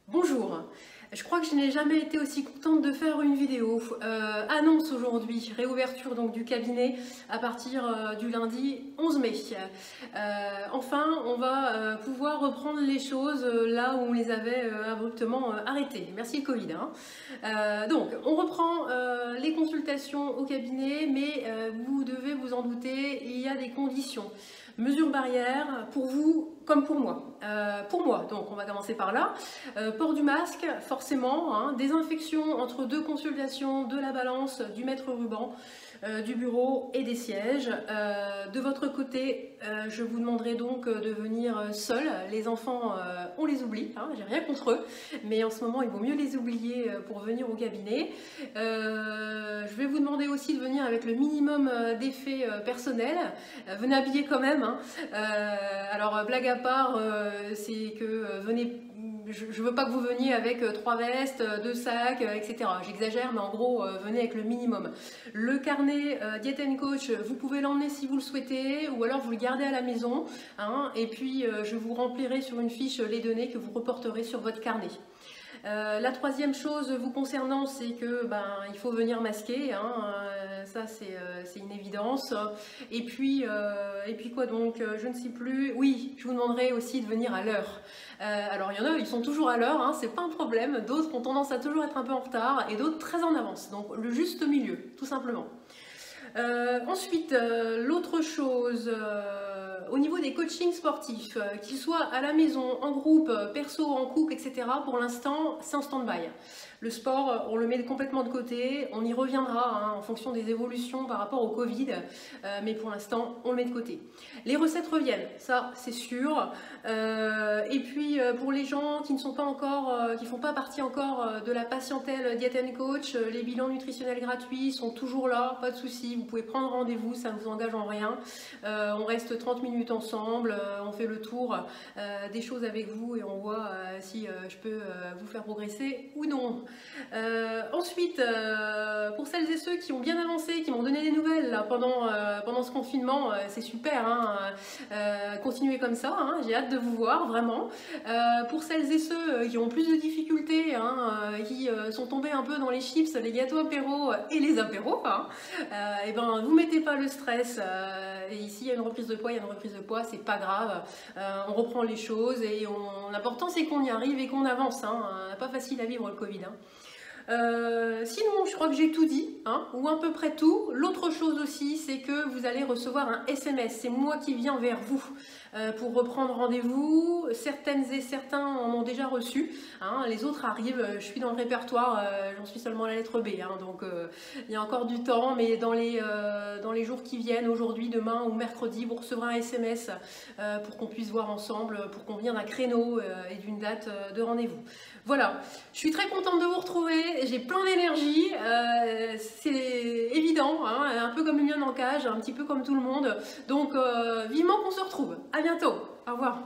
Bonjour, je crois que je n'ai jamais été aussi contente de faire une vidéo. Annonce aujourd'hui, réouverture donc du cabinet à partir du lundi 11 mai. Enfin, on va pouvoir reprendre les choses là où on les avait abruptement arrêtées. Merci le Covid. Donc, on reprend les consultations au cabinet, mais vous devez vous en douter, il y a des conditions. Mesures barrières pour vous comme pour moi. Donc on va commencer par là. Port du masque, forcément, désinfection entre deux consultations, de la balance, du mètre ruban, du bureau et des sièges. De votre côté, je vous demanderai donc de venir seul. Les enfants, on les oublie, j'ai rien contre eux, mais en ce moment il vaut mieux les oublier pour venir au cabinet. Je vais vous demander aussi de venir avec le minimum d'effets personnels. Venez habillés quand même. Alors blague à part, c'est que venez. Je veux pas que vous veniez avec 3 vestes, 2 sacs, etc. J'exagère, mais en gros, venez avec le minimum. Le carnet Diet & Coach, vous pouvez l'emmener si vous le souhaitez, ou alors vous le gardez à la maison. Et puis, je vous remplirai sur une fiche les données que vous reporterez sur votre carnet. La troisième chose vous concernant, c'est que il faut venir masquer, ça c'est une évidence. Et puis quoi donc, je ne sais plus. Oui, je vous demanderai aussi de venir à l'heure. Alors il y en a, ils sont toujours à l'heure, c'est pas un problème. D'autres ont tendance à toujours être un peu en retard et d'autres très en avance. Donc le juste milieu, tout simplement. Ensuite, l'autre chose, au niveau des coachings sportifs, qu'ils soient à la maison, en groupe, perso, en couple, etc., pour l'instant, c'est en stand-by. Le sport, on le met complètement de côté, on y reviendra en fonction des évolutions par rapport au Covid, mais pour l'instant, on le met de côté. Les recettes reviennent, ça c'est sûr. Et puis pour les gens qui ne sont pas encore, qui font pas partie encore de la patientèle Diet & Coach, les bilans nutritionnels gratuits sont toujours là, pas de souci. Vous pouvez prendre rendez-vous, ça ne vous engage en rien. On reste 30 minutes ensemble, on fait le tour des choses avec vous et on voit si je peux vous faire progresser ou non. Ensuite, pour celles et ceux qui ont bien avancé, qui m'ont donné des nouvelles là, pendant ce confinement, c'est super, continuez comme ça, j'ai hâte de vous voir vraiment. Pour celles et ceux qui ont plus de difficultés, qui sont tombés un peu dans les chips, les gâteaux apéros et les apéros, et vous mettez pas le stress, et ici il y a une reprise de poids, il y a une reprise de poids, c'est pas grave, on reprend les choses et l'important c'est qu'on y arrive et qu'on avance, pas facile à vivre le Covid. Sinon, je crois que j'ai tout dit, ou à peu près tout. L'autre chose aussi, c'est que vous allez recevoir un SMS. C'est moi qui viens vers vous pour reprendre rendez-vous. Certaines et certains en ont déjà reçu. Les autres arrivent. Je suis dans le répertoire. J'en suis seulement à la lettre B. Donc, il y a encore du temps. Mais dans les jours qui viennent, aujourd'hui, demain ou mercredi, vous recevrez un SMS pour qu'on puisse voir ensemble, pour qu'on vienne d'un créneau et d'une date de rendez-vous. Voilà, je suis très contente de vous retrouver, j'ai plein d'énergie, c'est évident, un peu comme une lionne en cage, un petit peu comme tout le monde, donc vivement qu'on se retrouve, à bientôt, au revoir.